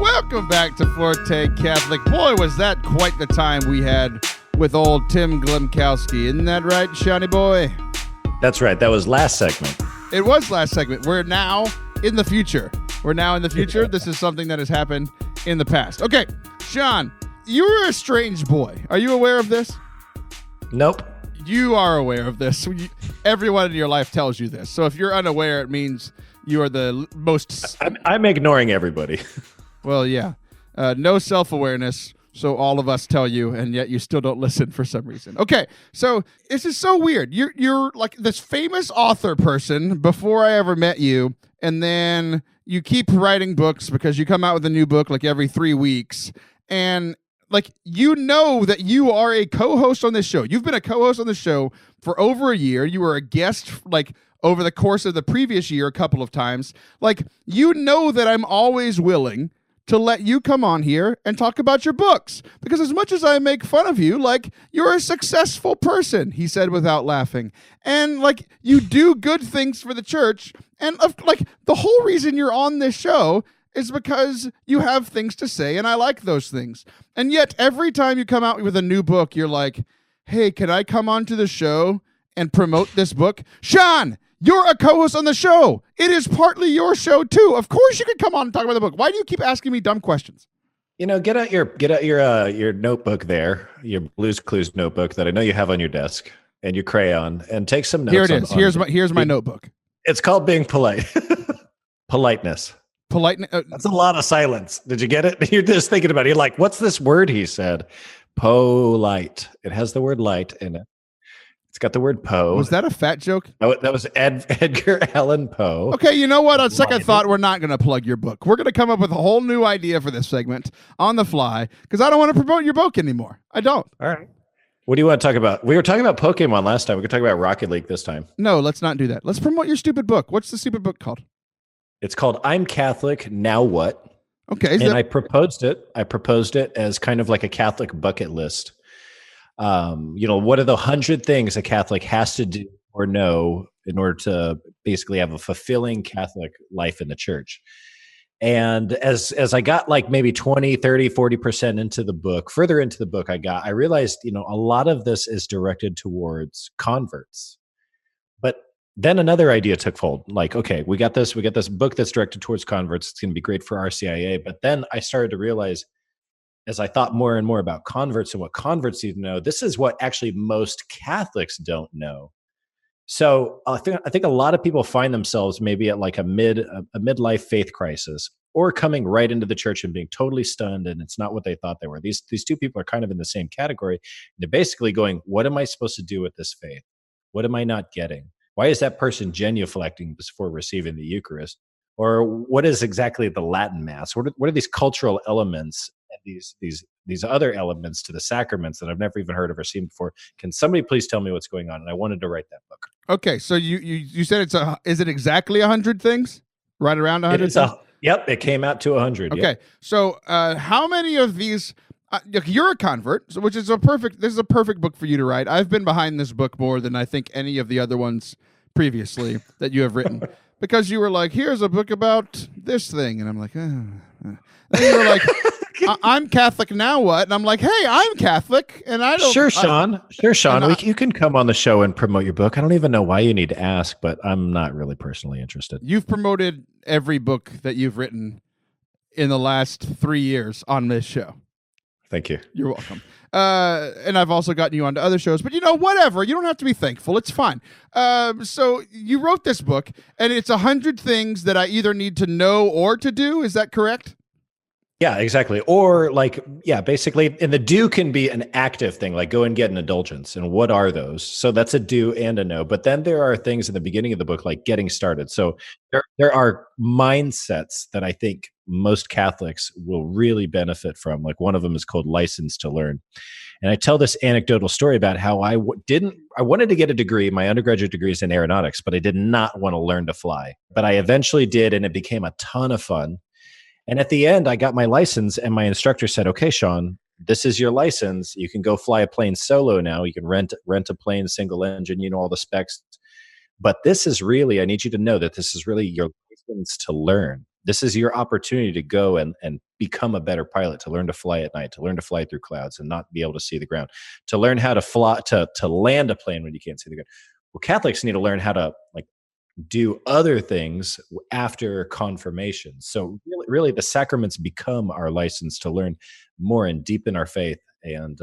Welcome back to Forte Catholic. Boy, was that quite the time we had with old Tim Glemkowski. Isn't that right, Shawnee boy? That's right. That was last segment. It was last segment. We're now in the future. This is something that has happened in the past. Okay, Shaun, you're a strange boy. Are you aware of this? Nope. You are aware of this. Everyone in your life tells you this. So if you're unaware, it means you are the most... I'm ignoring everybody. Well, yeah. No self-awareness. So all of us tell you, and yet you still don't listen for some reason. Okay, so this is so weird. You're like this famous author person before I ever met you, and then you keep writing books because you come out with a new book like every 3 weeks, and like you know that you are a co-host on this show. You've been a co-host on the show for over a year. You were a guest like over the course of the previous year a couple of times. Like you know that I'm always willing to let you come on here and talk about your books. Because as much as I make fun of you, like, you're a successful person, he said without laughing. And, like, you do good things for the church. And, like, the whole reason you're on this show is because you have things to say, and I like those things. And yet, every time you come out with a new book, you're like, hey, can I come onto the show and promote this book? Shaun! You're a co-host on the show. It is partly your show too. Of course you can come on and talk about the book. Why do you keep asking me dumb questions? You know, get out your notebook there, your Blue's Clues notebook that I know you have on your desk, and your crayon, and take some notes. Here it is. Here's my notebook. It's called being polite. Politeness. Politeness. That's a lot of silence. Did you get it? You're just thinking about it. You're like, what's this word he said? Polite. It has the word light in it. It's got the word Poe. Was that a fat joke? Oh, that was Edgar Allan Poe. Okay, you know what? On second thought, we're not going to plug your book. We're going to come up with a whole new idea for this segment on the fly because I don't want to promote your book anymore. I don't. All right. What do you want to talk about? We were talking about Pokemon last time. We could talk about Rocket League this time. No, let's not do that. Let's promote your stupid book. What's the stupid book called? It's called I'm Catholic, Now What? Okay. I proposed it. I proposed it as kind of like a Catholic bucket list. What are the 100 things a Catholic has to do or know in order to basically have a fulfilling Catholic life in the church? And as I got like maybe 20, 30, 40% into the book, further into the book I realized, a lot of this is directed towards converts. But then another idea took hold. Like, okay, we got this book that's directed towards converts. It's going to be great for RCIA. But then I started to realize, as I thought more and more about converts and what converts need to know, this is what actually most Catholics don't know. So I think a lot of people find themselves maybe at like a midlife faith crisis, or coming right into the church and being totally stunned, and it's not what they thought they were. These two people are kind of in the same category. They're basically going, what am I supposed to do with this faith? What am I not getting? Why is that person genuflecting before receiving the Eucharist? Or what is exactly the Latin Mass? What are these cultural elements and these other elements to the sacraments that I've never even heard of or seen before? Can somebody please tell me what's going on? And I wanted to write that book. Okay, so you said is it exactly 100 things? Right around 100 things? Yep, it came out to 100. Okay, yep. So how many of these... you're a convert, this is a perfect book for you to write. I've been behind this book more than I think any of the other ones previously that you have written. Because you were like, here's a book about this thing. And I'm like, And you were like, I'm Catholic, now what? And I'm like, hey, I'm Catholic. And I don't... Sure, Shaun. You can come on the show and promote your book. I don't even know why you need to ask, but I'm not really personally interested. You've promoted every book that you've written in the last 3 years on this show. Thank you. You're welcome. And I've also gotten you onto other shows, but whatever. You don't have to be thankful. It's fine. So you wrote this book, and it's 100 things that I either need to know or to do. Is that correct? Yeah, exactly. Or basically, and the do can be an active thing, like go and get an indulgence. And what are those? So that's a do and a no. But then there are things in the beginning of the book, like getting started. So there are mindsets that I think most Catholics will really benefit from. Like one of them is called license to learn. And I tell this anecdotal story about how I wanted to get a degree. My undergraduate degree is in aeronautics, but I did not want to learn to fly. But I eventually did, and it became a ton of fun. And at the end, I got my license, and my instructor said, "Okay, Shaun, this is your license. You can go fly a plane solo now. You can rent a plane, single engine, all the specs. But this is really, I need you to know that this is really your license to learn. This is your opportunity to go and become a better pilot, to learn to fly at night, to learn to fly through clouds and not be able to see the ground, to learn how to fly, to land a plane when you can't see the ground." Well, Catholics need to learn how to do other things after confirmation. So really the sacraments become our license to learn more and deepen our faith and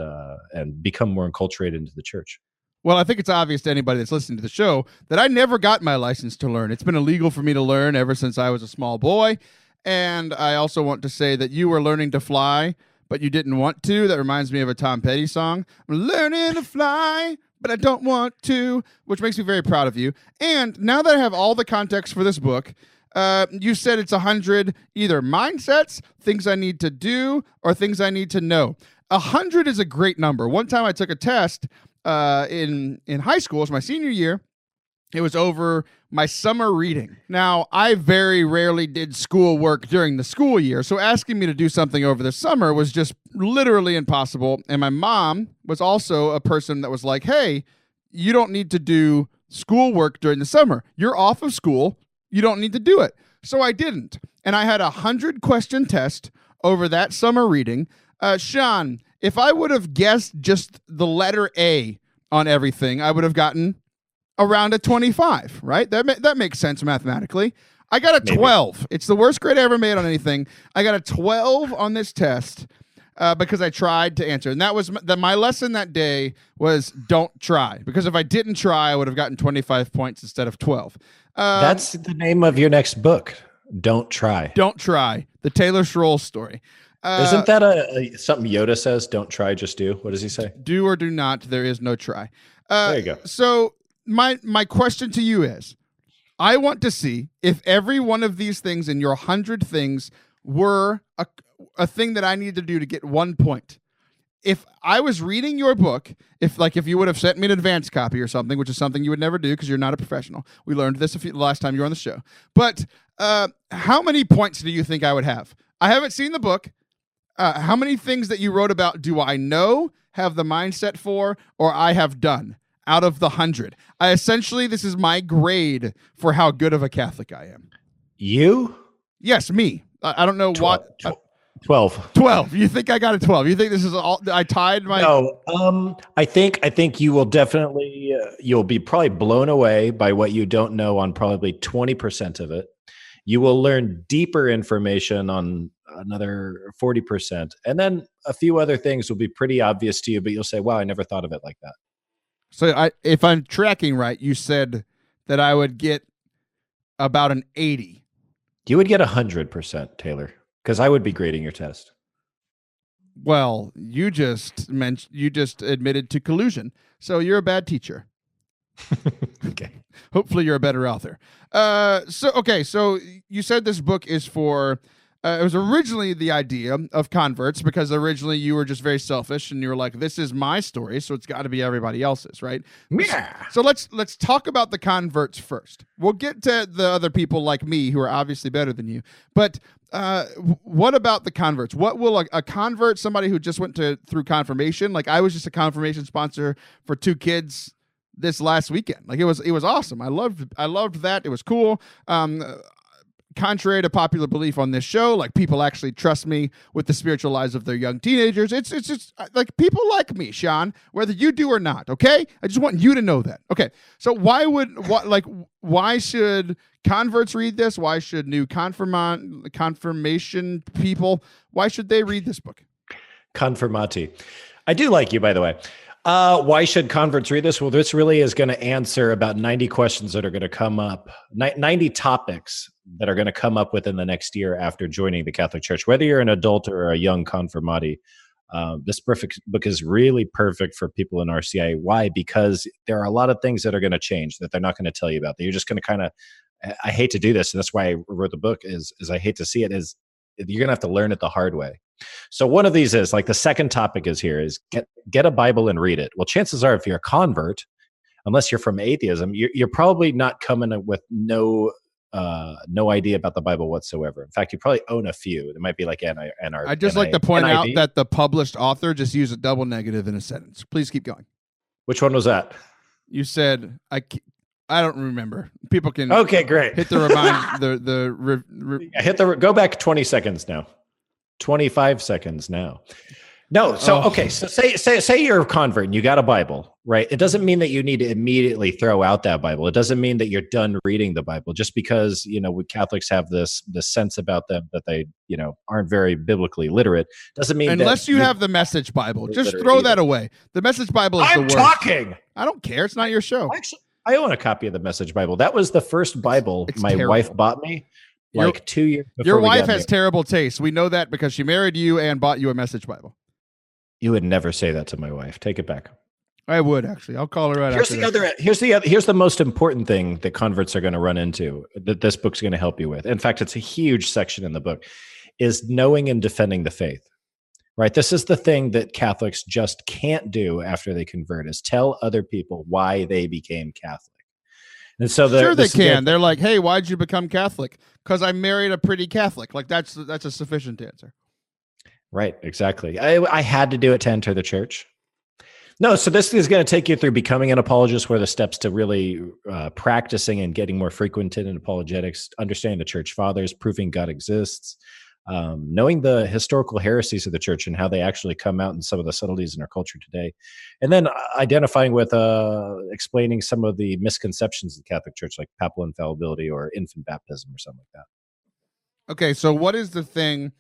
become more enculturated into the church. Well, I think it's obvious to anybody that's listening to the show that I never got my license to learn. It's been illegal for me to learn ever since I was a small boy. And I also want to say that you were learning to fly, but you didn't want to. That reminds me of a Tom Petty song. I'm learning to fly, but I don't want to, which makes me very proud of you. And now that I have all the context for this book, you said it's 100 either mindsets, things I need to do, or things I need to know. 100 is a great number. One time I took a test in high school, it was my senior year. It was over my summer reading. Now, I very rarely did schoolwork during the school year, so asking me to do something over the summer was just literally impossible. And my mom was also a person that was like, "Hey, you don't need to do schoolwork during the summer. You're off of school. You don't need to do it." So I didn't. And I had a 100-question test over that summer reading. Shaun, if I would have guessed just the letter A on everything, I would have gotten around a 25, right? That makes sense mathematically. I got a 12. It's the worst grade I ever made on anything. I got a 12 on this test because I tried to answer. And that was my lesson that day was don't try. Because if I didn't try, I would have gotten 25 points instead of 12. That's the name of your next book. Don't try. Don't try. The Taylor Schroll story. Isn't that something Yoda says? Don't try, just do. What does he say? Do or do not. There is no try. There you go. So my question to you is, I want to see if every one of these things in your 100 things were a thing that I need to do to get 1 point. If I was reading your book, if you would have sent me an advanced copy or something, which is something you would never do because you're not a professional. We learned this last time you were on the show. But how many points do you think I would have? I haven't seen the book. How many things that you wrote about do I know, have the mindset for, or I have done out of the 100? This is my grade for how good of a Catholic I am. You? Yes, me. I don't know 12, what. 12. 12. You think I got a 12? You think this is all? I tied my. No. I think you will definitely. You'll be probably blown away by what you don't know on probably 20% of it. You will learn deeper information on another 40%, and then a few other things will be pretty obvious to you. But you'll say, "Wow, I never thought of it like that." So if I'm tracking right, you said that I would get about an 80. You would get 100%, Taylor, because I would be grading your test. Well, you just admitted to collusion, so you're a bad teacher. Okay. Hopefully, you're a better author. So you said this book is for. It was originally the idea of converts because originally you were just very selfish and you were like, "This is my story, so it's got to be everybody else's, right?" Yeah. So let's talk about the converts first. We'll get to the other people like me who are obviously better than you. But what about the converts? What will a convert, somebody who just went through confirmation? Like I was just a confirmation sponsor for 2 kids this last weekend. Like it was awesome. I loved that. It was cool. Contrary to popular belief on this show, like people actually trust me with the spiritual lives of their young teenagers. It's just like people like me, Shaun, whether you do or not. Okay, I just want you to know that. Okay, so why should converts read this? Why should new confirmation people? Why should they read this book? Confirmati. I do like you, by the way. Why should converts read this? Well, this really is going to answer about 90 questions that are going to come up, 90 topics that are going to come up within the next year after joining the Catholic Church. Whether you're an adult or a young confirmati, this perfect book is really perfect for people in RCI. Why? Because there are a lot of things that are going to change that they're not going to tell you about. That you're just going to kind of, I hate to do this, and that's why I wrote the book, is I hate to see it, is you're going to have to learn it the hard way. So one of these is like the second topic is here is get a Bible and read it. Well, chances are if you're a convert, unless you're from atheism, you're probably not coming with no idea about the Bible whatsoever. In fact, you probably own a few. It might be like I'd just like to point out that the published author just used a double negative in a sentence. Please keep going. Which one was that? You said I don't remember. People can okay, great. Hit the remind go back 20 seconds now. 25 seconds now. No, so okay, so say you're a convert and you got a Bible, right? It doesn't mean that you need to immediately throw out that Bible. It doesn't mean that you're done reading the Bible just because, we Catholics have this sense about them that they, aren't very biblically literate. Doesn't mean unless you have the Message Bible, just throw that away. The Message Bible is the worst. I'm talking. I don't care. It's not your show. Actually, I own a copy of the Message Bible. That was the first Bible my wife bought me. 2 years before your wife has terrible taste. We know that because she married you and bought you a Message Bible. You would never say that to my wife. Take it back. I would actually. I'll call her right Here's after Here's the most important thing that converts are going to run into that this book's going to help you with. In fact, it's a huge section in the book, is knowing and defending the faith. Right? This is the thing that Catholics just can't do after they convert, is tell other people why they became Catholic. And so sure they can. They're like, hey, why'd you become Catholic? Because I married a pretty Catholic. Like that's a sufficient answer. Right, exactly. I had to do it to enter the church. No, so this is going to take you through becoming an apologist, where the steps to really practicing and getting more frequent in apologetics, understanding the church fathers, proving God exists, knowing the historical heresies of the church and how they actually come out in some of the subtleties in our culture today, and then identifying with explaining some of the misconceptions of the Catholic Church, like papal infallibility or infant baptism or something like that. Okay, so what is the thing?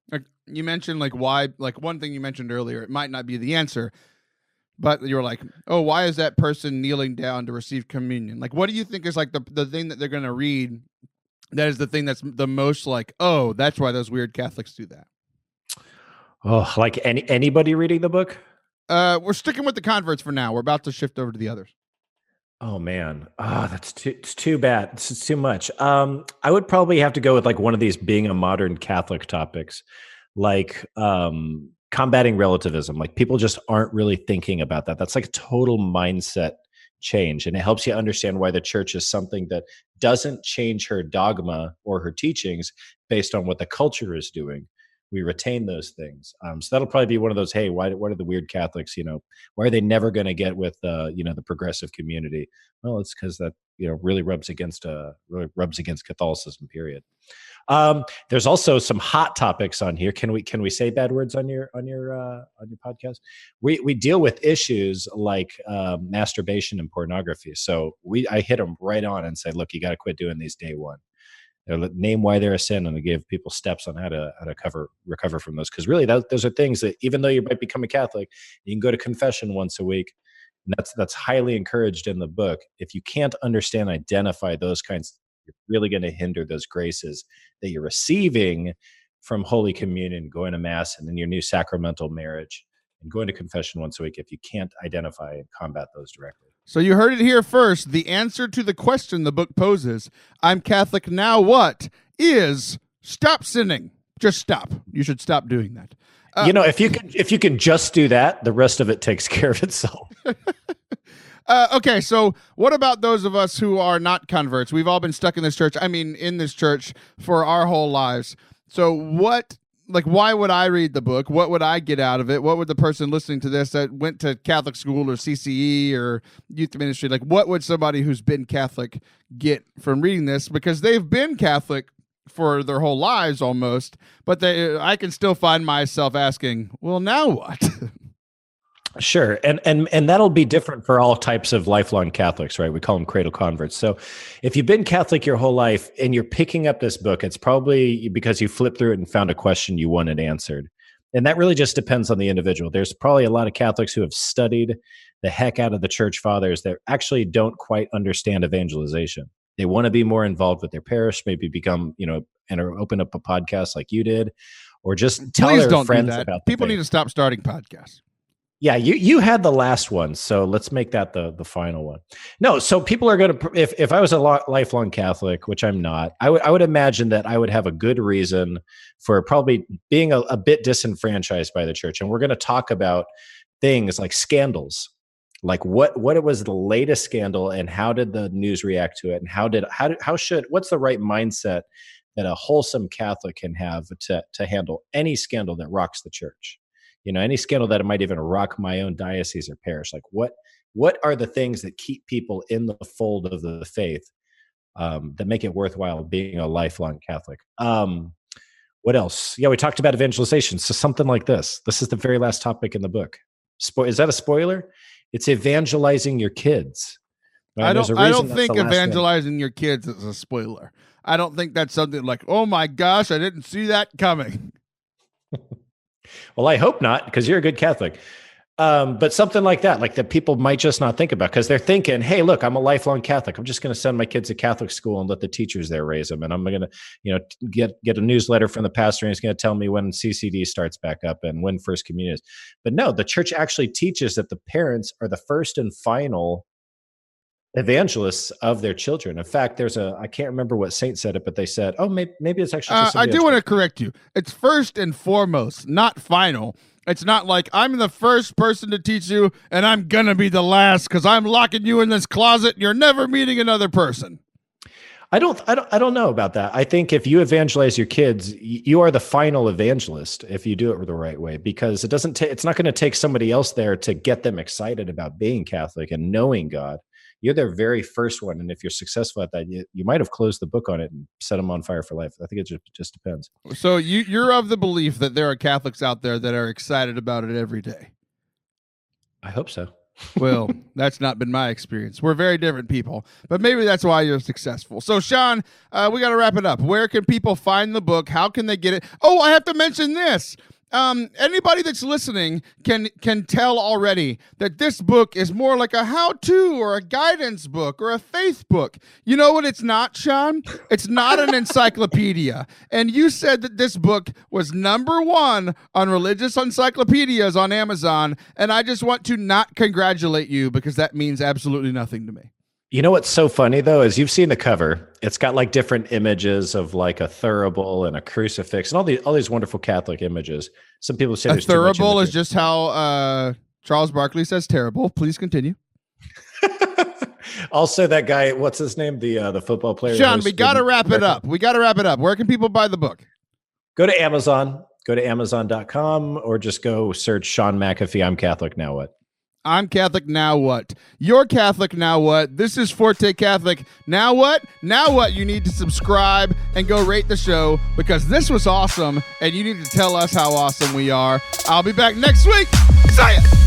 Like you mentioned, why? Like one thing you mentioned earlier, it might not be the answer, but you're like, oh, why is that person kneeling down to receive communion? Like, what do you think is like the thing that they're going to read? That is the thing that's the most like, oh, that's why those weird Catholics do that. Oh, like anybody reading the book? We're sticking with the converts for now. We're about to shift over to the others. Oh man, it's too bad. It's too much. I would probably have to go with like one of these being a modern Catholic topics, like combating relativism. Like people just aren't really thinking about that. That's like a total mindset change, and it helps you understand why the church is something that doesn't change her dogma or her teachings based on what the culture is doing. We retain those things. So that'll probably be one of those, hey, what are the weird Catholics, why are they never going to get with, the progressive community? Well, it's because that, really rubs against Catholicism, period. There's also some hot topics on here. Can we say bad words on your podcast? We deal with issues like masturbation and pornography. So I hit them right on and say, look, you got to quit doing these day one. Name why they're a sin, and to give people steps on how to recover from those. Because really, those are things that even though you might become a Catholic, you can go to confession once a week, and that's highly encouraged in the book. If you can't understand, identify those kinds, you're really going to hinder those graces that you're receiving from Holy Communion, going to Mass, and then your new sacramental marriage, and going to confession once a week. If you can't identify and combat those directly. So you heard it here first. The answer to the question the book poses, I'm Catholic, now what, is stop sinning. Just stop. You should stop doing that. If you can just do that, the rest of it takes care of itself. Okay, so what about those of us who are not converts? We've all been stuck in this church. I mean, in this church for our whole lives. So why would I read the book? What would I get out of it? What would the person listening to this that went to Catholic school or CCE or youth ministry, what would somebody who's been Catholic get from reading this? Because they've been Catholic for their whole lives almost, but I can still find myself asking, well, now what? Sure. And that'll be different for all types of lifelong Catholics, right? We call them cradle converts. So if you've been Catholic your whole life and you're picking up this book, it's probably because you flipped through it and found a question you wanted answered. And that really just depends on the individual. There's probably a lot of Catholics who have studied the heck out of the church fathers that actually don't quite understand evangelization. They want to be more involved with their parish, maybe become, and or open up a podcast like you did, or just tell Please their don't friends do that. about People need to stop starting podcasts. Yeah, you had the last one, so let's make that the final one. No, so people are going to, if I was a lifelong Catholic, which I'm not, I would imagine that I would have a good reason for probably being a bit disenfranchised by the church. And we're going to talk about things like scandals, like what it was the latest scandal and how did the news react to it, and what's the right mindset that a wholesome Catholic can have to handle any scandal that rocks the church. Any scandal that might even rock my own diocese or parish. Like what are the things that keep people in the fold of the faith that make it worthwhile being a lifelong Catholic? What else? Yeah, we talked about evangelization. So something like this. This is the very last topic in the book. Is that a spoiler? It's evangelizing your kids. Right? I don't think evangelizing your kids is a spoiler. I don't think that's something like, oh my gosh, I didn't see that coming. Well, I hope not, because you're a good Catholic. But something like that people might just not think about, because they're thinking, hey, look, I'm a lifelong Catholic. I'm just going to send my kids to Catholic school and let the teachers there raise them. And I'm going to, get a newsletter from the pastor, and he's going to tell me when CCD starts back up and when First Communion is. But no, the church actually teaches that the parents are the first and final evangelists of their children. In fact, I can't remember what saint said it, but they said, oh, maybe it's actually just I do want to correct you. It's first and foremost, not final. It's not like I'm the first person to teach you and I'm going to be the last because I'm locking you in this closet and you're never meeting another person. I don't know about that. I think if you evangelize your kids, you are the final evangelist if you do it the right way, because it's not going to take somebody else there to get them excited about being Catholic and knowing God. You're their very first one. And if you're successful at that, you might have closed the book on it and set them on fire for life. I think it just depends. So you're of the belief that there are Catholics out there that are excited about it every day. I hope so. Well, that's not been my experience. We're very different people, but maybe that's why you're successful. So, Shaun, we got to wrap it up. Where can people find the book? How can they get it? Oh, I have to mention this. Anybody that's listening can tell already that this book is more like a how-to or a guidance book or a faith book. You know what it's not, Shaun? It's not an encyclopedia. And you said that this book was #1 on religious encyclopedias on Amazon, and I just want to not congratulate you because that means absolutely nothing to me. You know what's so funny, though, is you've seen the cover. It's got like different images of like a thurible and a crucifix and all these wonderful Catholic images. Some people say a thurible is just how Charles Barkley says terrible. Please continue. Also, that guy, what's his name? The football player. Shaun, we got to wrap it up. Where can people buy the book? Go to Amazon. Go to Amazon.com or just go search Shaun McAfee. I'm Catholic. Now what? I'm Catholic, now what? You're Catholic, now what? This is Forte Catholic, now what? Now what? You need to subscribe and go rate the show because this was awesome and you need to tell us how awesome we are. I'll be back next week. See ya!